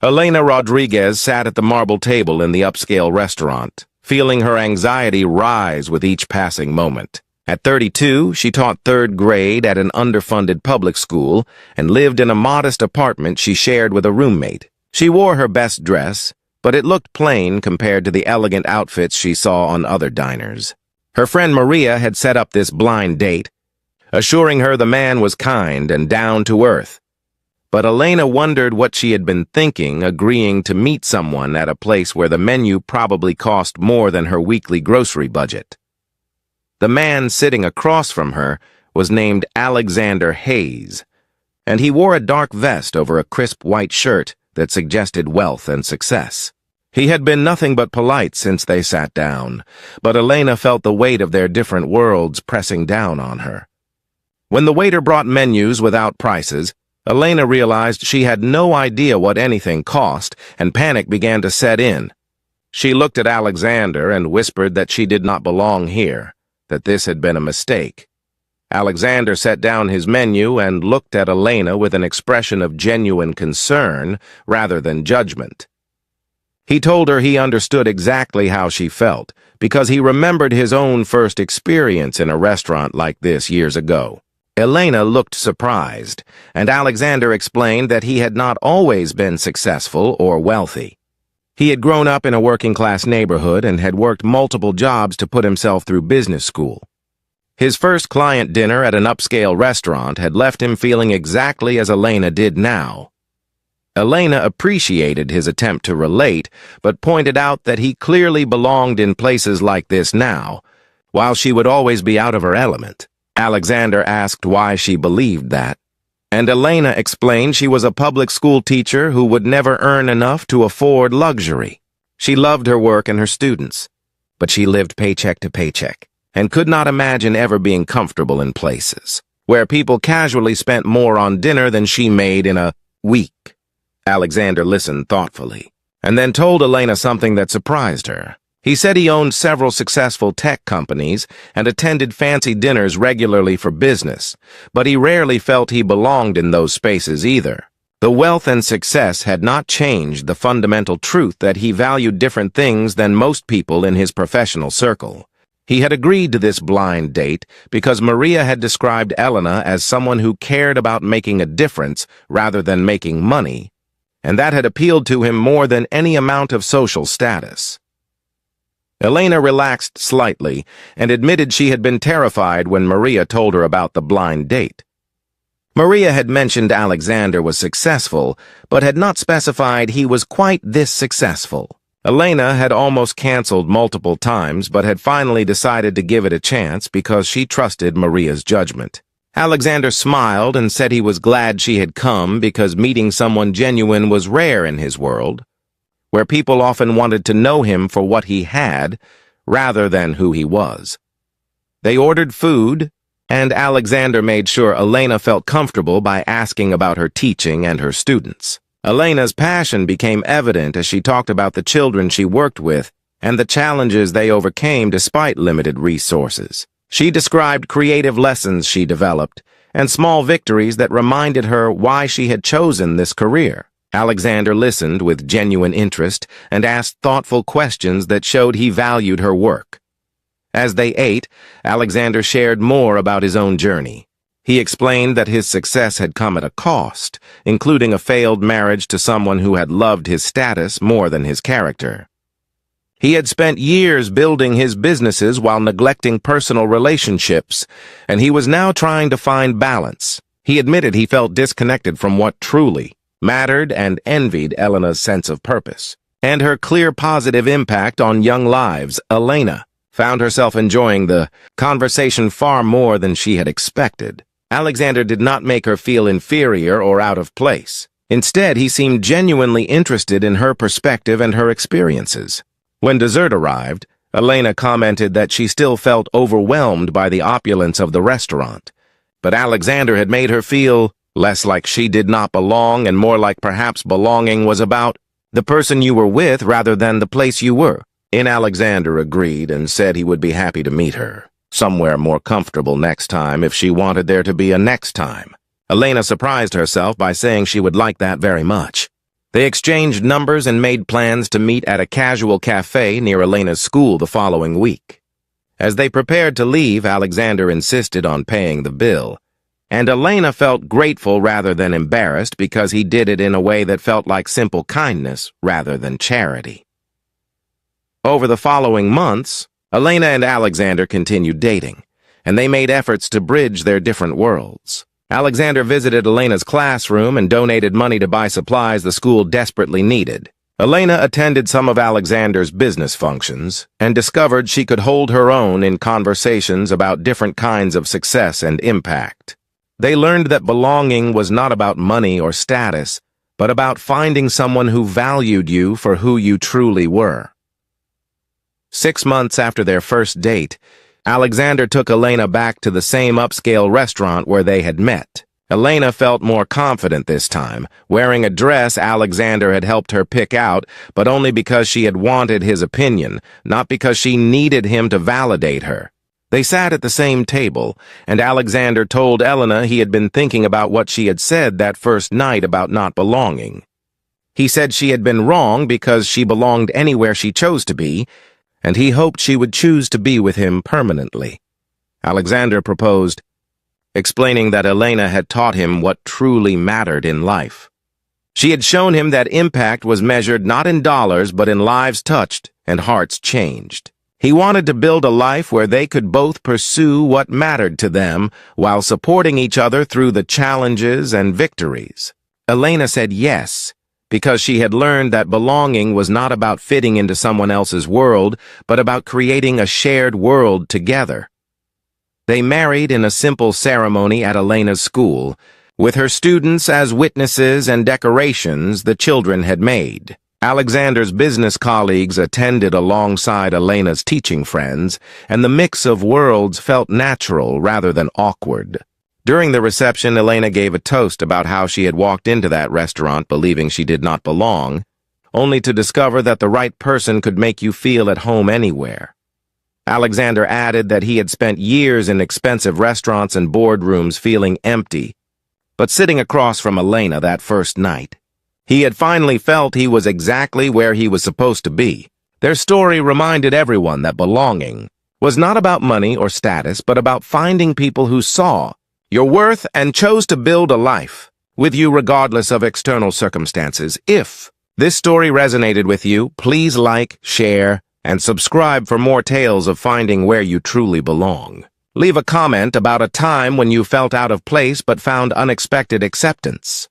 Elena Rodriguez sat at the marble table in the upscale restaurant, feeling her anxiety rise with each passing moment. At 32, she taught third grade at an underfunded public school and lived in a modest apartment she shared with a roommate. She wore her best dress, but it looked plain compared to the elegant outfits she saw on other diners. Her friend Maria had set up this blind date, assuring her the man was kind and down to earth. But Elena wondered what she had been thinking, agreeing to meet someone at a place where the menu probably cost more than her weekly grocery budget. The man sitting across from her was named Alexander Hayes, and he wore a dark vest over a crisp white shirt that suggested wealth and success. He had been nothing but polite since they sat down, but Elena felt the weight of their different worlds pressing down on her. When the waiter brought menus without prices, Elena realized she had no idea what anything cost, and panic began to set in. She looked at Alexander and whispered that she did not belong here, that this had been a mistake. Alexander set down his menu and looked at Elena with an expression of genuine concern rather than judgment. He told her he understood exactly how she felt, because he remembered his own first experience in a restaurant like this years ago. Elena looked surprised, and Alexander explained that he had not always been successful or wealthy. He had grown up in a working-class neighborhood and had worked multiple jobs to put himself through business school. His first client dinner at an upscale restaurant had left him feeling exactly as Elena did now. Elena appreciated his attempt to relate, but pointed out that he clearly belonged in places like this now, while she would always be out of her element. Alexander asked why she believed that, and Elena explained she was a public school teacher who would never earn enough to afford luxury. She loved her work and her students, but she lived paycheck to paycheck, and could not imagine ever being comfortable in places where people casually spent more on dinner than she made in a week. Alexander listened thoughtfully, and then told Elena something that surprised her. He said he owned several successful tech companies and attended fancy dinners regularly for business, but he rarely felt he belonged in those spaces either. The wealth and success had not changed the fundamental truth that he valued different things than most people in his professional circle. He had agreed to this blind date because Maria had described Elena as someone who cared about making a difference rather than making money, and that had appealed to him more than any amount of social status. Elena relaxed slightly and admitted she had been terrified when Maria told her about the blind date. Maria had mentioned Alexander was successful, but had not specified he was quite this successful. Elena had almost canceled multiple times, but had finally decided to give it a chance because she trusted Maria's judgment. Alexander smiled and said he was glad she had come because meeting someone genuine was rare in his world, where people often wanted to know him for what he had rather than who he was. They ordered food, and Alexander made sure Elena felt comfortable by asking about her teaching and her students. Elena's passion became evident as she talked about the children she worked with and the challenges they overcame despite limited resources. She described creative lessons she developed and small victories that reminded her why she had chosen this career. Alexander listened with genuine interest and asked thoughtful questions that showed he valued her work. As they ate, Alexander shared more about his own journey. He explained that his success had come at a cost, including a failed marriage to someone who had loved his status more than his character. He had spent years building his businesses while neglecting personal relationships, and he was now trying to find balance. He admitted he felt disconnected from what truly mattered and envied Elena's sense of purpose and her clear positive impact on young lives. Elena found herself enjoying the conversation far more than she had expected. Alexander did not make her feel inferior or out of place. Instead, he seemed genuinely interested in her perspective and her experiences. When dessert arrived, Elena commented that she still felt overwhelmed by the opulence of the restaurant, but Alexander had made her feel less like she did not belong and more like perhaps belonging was about the person you were with rather than the place you were. Alexander agreed and said he would be happy to meet her somewhere more comfortable next time if she wanted there to be a next time. Elena surprised herself by saying she would like that very much. They exchanged numbers and made plans to meet at a casual cafe near Elena's school the following week. As they prepared to leave, Alexander insisted on paying the bill, and Elena felt grateful rather than embarrassed because he did it in a way that felt like simple kindness rather than charity. Over the following months, Elena and Alexander continued dating, and they made efforts to bridge their different worlds. Alexander visited Elena's classroom and donated money to buy supplies the school desperately needed. Elena attended some of Alexander's business functions and discovered she could hold her own in conversations about different kinds of success and impact. They learned that belonging was not about money or status, but about finding someone who valued you for who you truly were. 6 months after their first date, Alexander took Elena back to the same upscale restaurant where they had met. Elena felt more confident this time, wearing a dress Alexander had helped her pick out, but only because she had wanted his opinion, not because she needed him to validate her. They sat at the same table, and Alexander told Elena he had been thinking about what she had said that first night about not belonging. He said she had been wrong because she belonged anywhere she chose to be, and he hoped she would choose to be with him permanently. Alexander proposed, explaining that Elena had taught him what truly mattered in life. She had shown him that impact was measured not in dollars but in lives touched and hearts changed. He wanted to build a life where they could both pursue what mattered to them while supporting each other through the challenges and victories. Elena said yes, because she had learned that belonging was not about fitting into someone else's world, but about creating a shared world together. They married in a simple ceremony at Elena's school, with her students as witnesses and decorations the children had made. Alexander's business colleagues attended alongside Elena's teaching friends, and the mix of worlds felt natural rather than awkward. During the reception, Elena gave a toast about how she had walked into that restaurant believing she did not belong, only to discover that the right person could make you feel at home anywhere. Alexander added that he had spent years in expensive restaurants and boardrooms feeling empty, but sitting across from Elena that first night, he had finally felt he was exactly where he was supposed to be. Their story reminded everyone that belonging was not about money or status, but about finding people who saw your worth and chose to build a life with you regardless of external circumstances. If this story resonated with you, please like, share, and subscribe for more tales of finding where you truly belong. Leave a comment about a time when you felt out of place but found unexpected acceptance.